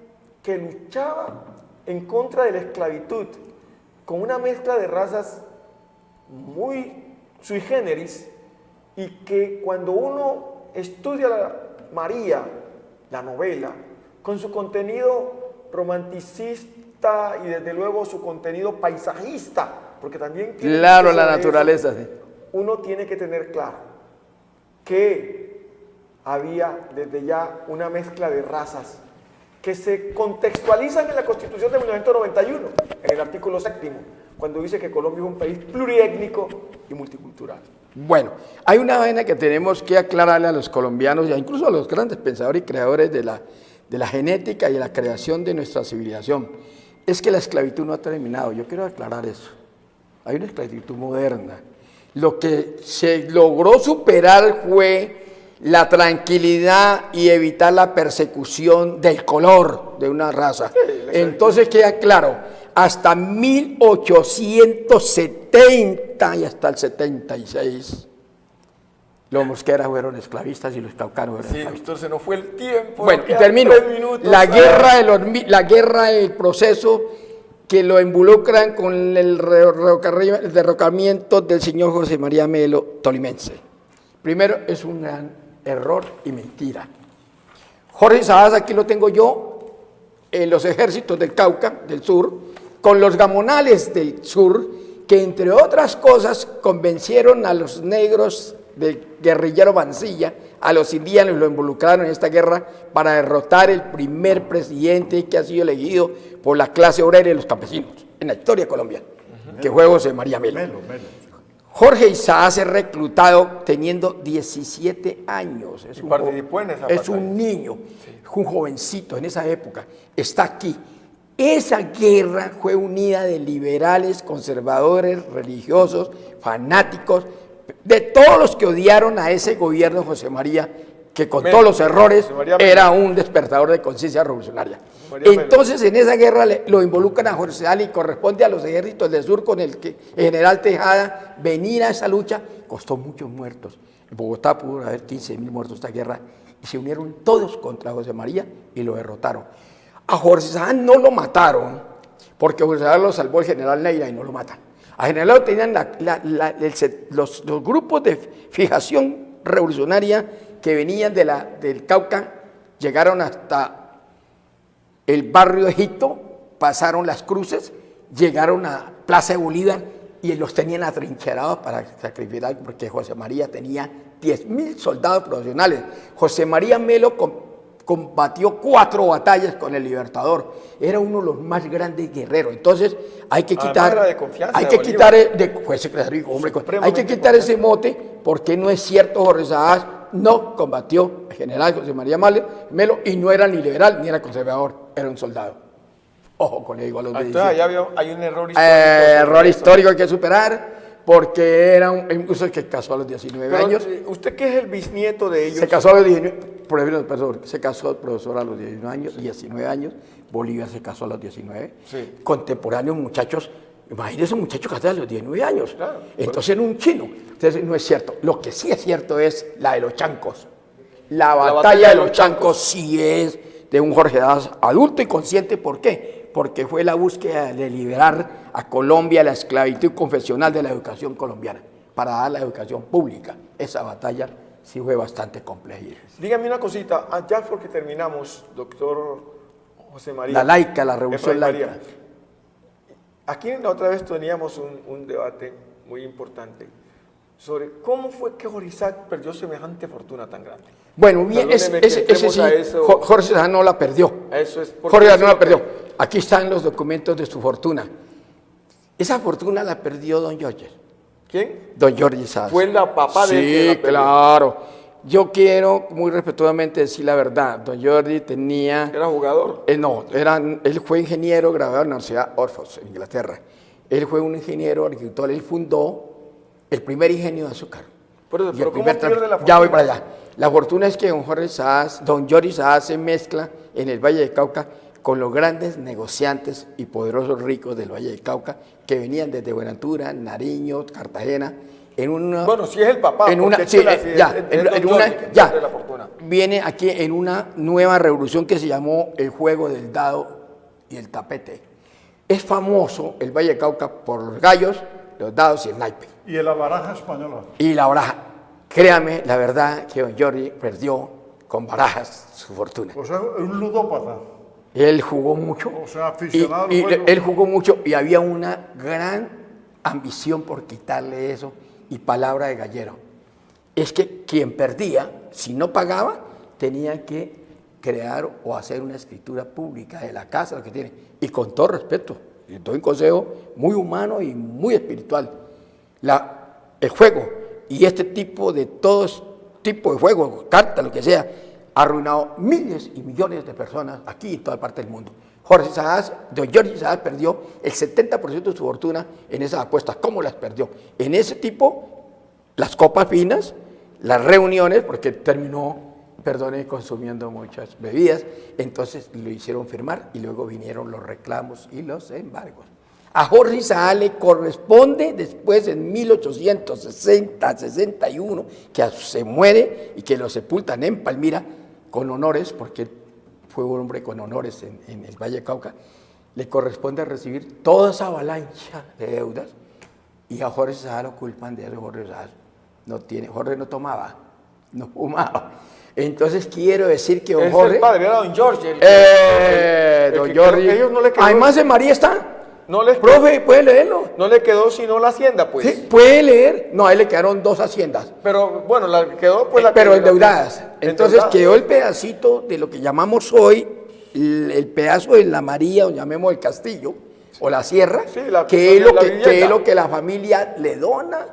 S4: que luchaba en contra de la esclavitud con una mezcla de razas muy sui generis, y que cuando uno estudia María, la novela, con su contenido romanticista y desde luego su contenido paisajista, porque también tiene
S2: Claro,
S4: mucho
S2: la
S4: sobre
S2: naturaleza,
S4: eso,
S2: sí.
S4: uno tiene que tener claro que había desde ya una mezcla de razas que se contextualizan en la Constitución de 1991, en el artículo 7º, cuando dice que Colombia es un país pluriétnico y multicultural.
S2: Bueno, hay una vaina que tenemos que aclararle a los colombianos, e incluso a los grandes pensadores y creadores de la genética y de la creación de nuestra civilización. Es que la esclavitud no ha terminado. Yo quiero aclarar eso. Hay una esclavitud moderna. Lo que se logró superar fue la tranquilidad y evitar la persecución del color de una raza. Entonces queda claro, hasta 1870 y hasta el 76, los mosqueras fueron esclavistas y los caucanos fueron
S4: Sí,
S2: esclavistas.
S4: doctor, se nos fue el tiempo.
S2: Bueno, y
S4: quedan
S2: termino.
S4: 3 minutos.
S2: La guerra, el proceso que lo involucran con el derrocamiento del señor José María Melo Tolimense. Primero, es un gran error y mentira. Jorge Isaac, aquí lo tengo yo, en los ejércitos del Cauca, del sur, con los gamonales del sur, que entre otras cosas convencieron a los negros del guerrillero Mancilla, a los indígenas, lo involucraron en esta guerra para derrotar el primer presidente que ha sido elegido por la clase obrera y los campesinos en la historia colombiana, que fue José María Melo.
S3: Melo.
S2: Jorge Isaac es reclutado teniendo 17 años. Es
S4: Y participó en esa
S2: es
S4: batalla.
S2: un niño, un jovencito en esa época. Está aquí. Esa guerra fue unida de liberales, conservadores, religiosos, fanáticos, de todos los que odiaron a ese gobierno de José María, que con
S4: Melo.
S2: todos los errores
S4: José María Melo.
S2: era un despertador de conciencia revolucionaria.
S4: María Melo.
S2: Entonces, en esa guerra lo involucran a Jorge Isaac y corresponde a los ejércitos del sur con el que el general Tejada venir a esa lucha. Costó muchos muertos. En Bogotá pudo haber 15.000 muertos esta guerra y se unieron todos contra José María y lo derrotaron. A Jorge Isaac no lo mataron porque Jorge Isaac lo salvó el general Neira y no lo matan. A general lo tenían los grupos de fijación revolucionaria que venían del Cauca, llegaron hasta el barrio Egipto, pasaron las cruces, llegaron a Plaza de Bolívar y los tenían atrincherados para sacrificar, porque José María tenía 10.000 soldados profesionales. José María Melo combatió 4 batallas con el Libertador. Era uno de los más grandes guerreros. Entonces hay que quitar,
S4: era de confianza
S2: hay
S4: de
S2: que
S4: Bolívar.
S2: quitar, fue secretario, hombre, hay que quitar ese mote, porque no es cierto. Jorge Sadas no combatió al general José María Melo y no era ni liberal ni era conservador, era un soldado. Ojo con ello a los de
S4: Entonces allá hay un error histórico.
S2: error histórico hay que superar, porque era incluso el que casó a los 19
S4: Pero,
S2: años.
S4: ¿usted qué es el bisnieto de ellos?
S2: Se casó a los 19, perdón, se casó el profesor a los 19 años, Bolívar se casó a los 19,
S4: Sí.
S2: contemporáneos muchachos, imagínense un muchacho casado a los 19 años,
S4: Claro.
S2: entonces era un chino, entonces no es cierto. Lo que sí es cierto es la de los chancos, la batalla de los chancos sí es de un Jorge Sadas adulto y consciente. ¿Por qué? Porque fue la búsqueda de liberar a Colombia de la esclavitud confesional de la educación colombiana, para dar la educación pública. Esa batalla sí fue bastante compleja.
S4: Dígame una cosita, ya porque terminamos, doctor José María.
S2: La laica, la revolución
S4: Efraín
S2: laica.
S4: María. Aquí la otra vez teníamos un debate muy importante sobre cómo fue que Jorge Isaac perdió semejante fortuna tan grande.
S2: Bueno, bien,
S4: Perdóneme que
S2: ese
S4: entremos
S2: sí,
S4: a eso.
S2: Jorge Sadas no la perdió.
S4: Eso es porque
S2: Jorge Sadas no
S4: eso
S2: la perdió.
S4: que-
S2: Aquí están los documentos de su fortuna. Esa fortuna la perdió don Jorge.
S4: ¿Quién?
S2: Don Jorge Sadas.
S4: Fue la papá de él que
S2: Sí,
S4: la perdió.
S2: claro. Yo quiero muy respetuosamente decir la verdad. Don Jordi tenía...
S4: Era jugador.
S2: no, él fue ingeniero graduado en la Universidad Oxford, en Inglaterra. Él fue un ingeniero agricultor. Él fundó el primer ingenio de azúcar.
S4: Por eso,
S2: Y
S4: pero
S2: el
S4: ¿cómo
S2: primer
S4: pierde la
S2: Ya voy
S4: fortuna?
S2: para allá. La fortuna es que don Jorge Sadas se mezcla en el Valle de Cauca con los grandes negociantes y poderosos ricos del Valle de Cauca, que venían desde Buenaventura, Nariño, Cartagena, en una...
S4: Bueno, si es el papá.
S2: en una,
S4: porque
S2: sí,
S4: es
S2: en
S4: don
S2: una,
S4: Jorge que
S2: ya,
S4: pierde la fortuna.
S2: viene aquí en una nueva revolución que se llamó el juego del dado y el tapete. Es famoso el Valle de Cauca por los gallos, los dados y el naipe.
S3: Y en la baraja española.
S2: Y la baraja. Créame, la verdad que don Jordi perdió con barajas su fortuna.
S3: O sea, un ludópata.
S2: Él jugó mucho.
S3: O sea, aficionado al
S2: y
S3: juego.
S2: él jugó mucho y había una gran ambición por quitarle eso y palabra de gallero. Es que quien perdía, si no pagaba, tenía que crear o hacer una escritura pública de la casa, lo que tiene. Y con todo respeto, y doy un consejo muy humano y muy espiritual. El juego y este tipo de de juego, carta, lo que sea, ha arruinado miles y millones de personas aquí y en toda parte del mundo. Jorge Sadas perdió el 70% de su fortuna en esas apuestas. ¿Cómo las perdió? En ese tipo, las copas finas, las reuniones, porque terminó, consumiendo muchas bebidas, entonces lo hicieron firmar y luego vinieron los reclamos y los embargos. A Jorge Sadas le corresponde después en 1860-61, que se muere y que lo sepultan en Palmira con honores, porque fue un hombre con honores en el Valle de Cauca, le corresponde recibir toda esa avalancha de deudas y a Jorge Sadas lo culpan de eso. Jorge no tomaba, no fumaba. Entonces quiero decir que don
S4: Es
S2: Jorge...
S4: el padre, era don Jorge.
S2: don Jordi.
S4: Ellos no le quedó,
S2: Además en María está.
S4: no les
S2: Profe, ¿puede leerlo?
S4: no le quedó sino la hacienda, pues.
S2: Sí, puede leer. No, a él le quedaron 2 haciendas,
S4: Pero bueno, la quedó pues la
S2: pero
S4: que-
S2: endeudadas. Entonces
S4: endeudadas.
S2: quedó el pedacito de lo que llamamos hoy, el pedazo de la María, o llamemos el castillo, o la sierra,
S4: Sí,
S2: que es lo
S4: la
S2: que
S4: vivienda.
S2: es lo que la familia le dona,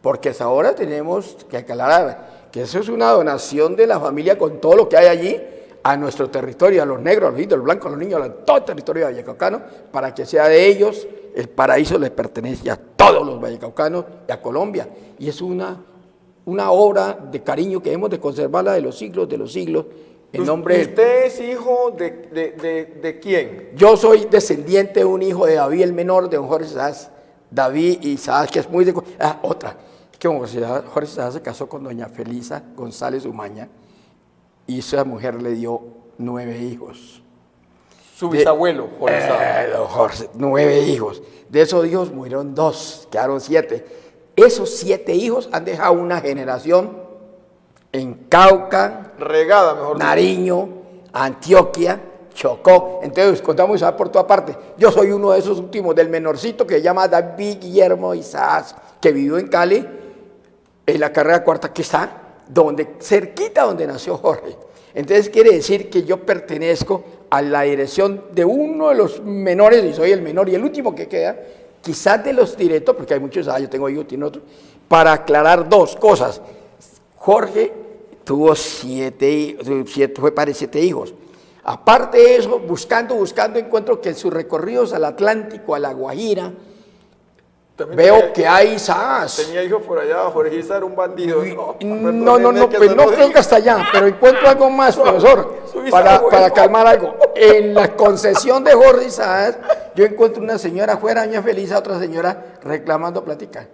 S2: porque hasta ahora tenemos que aclarar que eso es una donación de la familia con todo lo que hay allí a nuestro territorio, a los negros, a los indios, a los blancos, a los niños, a todo el territorio vallecaucano, para que sea de ellos. El paraíso les pertenece a todos los vallecaucanos y a Colombia. Y es una obra de cariño que hemos de conservarla de los siglos, en nombre de...
S4: ¿Usted es hijo de quién?
S2: Yo soy descendiente de un hijo de David el menor, de don Jorge Sadas. David y Sadas, que es muy de... otra, que Jorge Sadas se casó con doña Felisa González Umaña y esa mujer le dio 9 hijos.
S4: Su bisabuelo, Jorge Sadas.
S2: Don Jorge, 9 hijos. De esos hijos murieron 2, quedaron 7. Esos 7 hijos han dejado una generación en Cauca,
S4: Regada, mejor dicho.
S2: Nariño, Antioquia, chocó. Entonces contamos Isaac por toda parte. Yo soy uno de esos últimos, del menorcito que se llama David Guillermo Isaac, que vivió en Cali, en la carrera cuarta que está, cerquita donde nació Jorge. Entonces quiere decir que yo pertenezco a la dirección de uno de los menores, y soy el menor y el último que queda, quizás de los directos, porque hay muchos, yo tengo hijos, tiene otros, para aclarar dos cosas. Jorge tuvo fue padre de 7 hijos. Aparte de eso, buscando, encuentro que en sus recorridos al Atlántico, a La Guajira, veo que hay Isaac.
S4: Tenía hijos por allá, Jorge Isaac era un bandido.
S2: No, pues no creo que hasta allá, pero encuentro algo más, profesor, para calmar algo. En la concesión de Jorge Isaac, yo encuentro una señora afuera, doña Felisa, otra señora reclamando plática.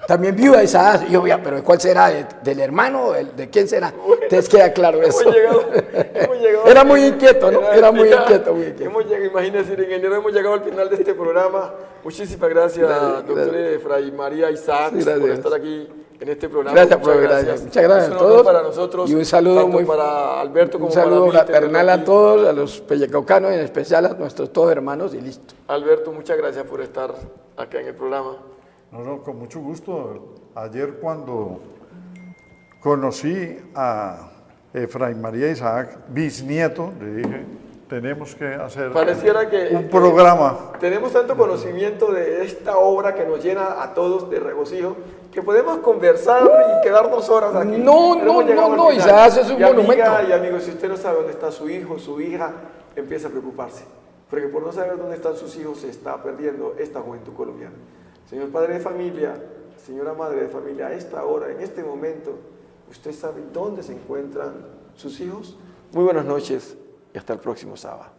S2: También viuda de Isaac. Y yo, pero ¿cuál será? ¿Del hermano? ¿De quién será? Entonces queda claro eso.
S4: Hemos llegado
S2: Era muy inquieto, ¿no? Era muy inquieto.
S4: Imagínense, ingeniero, hemos llegado al final de este programa. Muchísimas gracias, doctor Fray María Isaac, por estar aquí en este programa.
S2: Gracias, profesor. Muchas gracias a todos.
S4: Para nosotros,
S2: y un saludo muy
S4: para Alberto como
S2: un saludo
S4: para mí,
S2: fraternal a todos, a los pellacaucanos, en especial a nuestros todos hermanos, y listo.
S4: Alberto, muchas gracias por estar acá en el programa.
S3: No, con mucho gusto. Ayer cuando conocí a Efraín María Isaac, bisnieto, le dije, tenemos que hacer un programa.
S4: Tenemos tanto conocimiento de esta obra que nos llena a todos de regocijo, que podemos conversar y quedarnos horas aquí.
S2: No, Isaac es un monumento.
S4: Y amigos, si usted no sabe dónde está su hijo, su hija, empieza a preocuparse, porque por no saber dónde están sus hijos se está perdiendo esta juventud colombiana. Señor padre de familia, señora madre de familia, a esta hora, en este momento, ¿usted sabe dónde se encuentran sus hijos? Muy buenas noches y hasta el próximo sábado.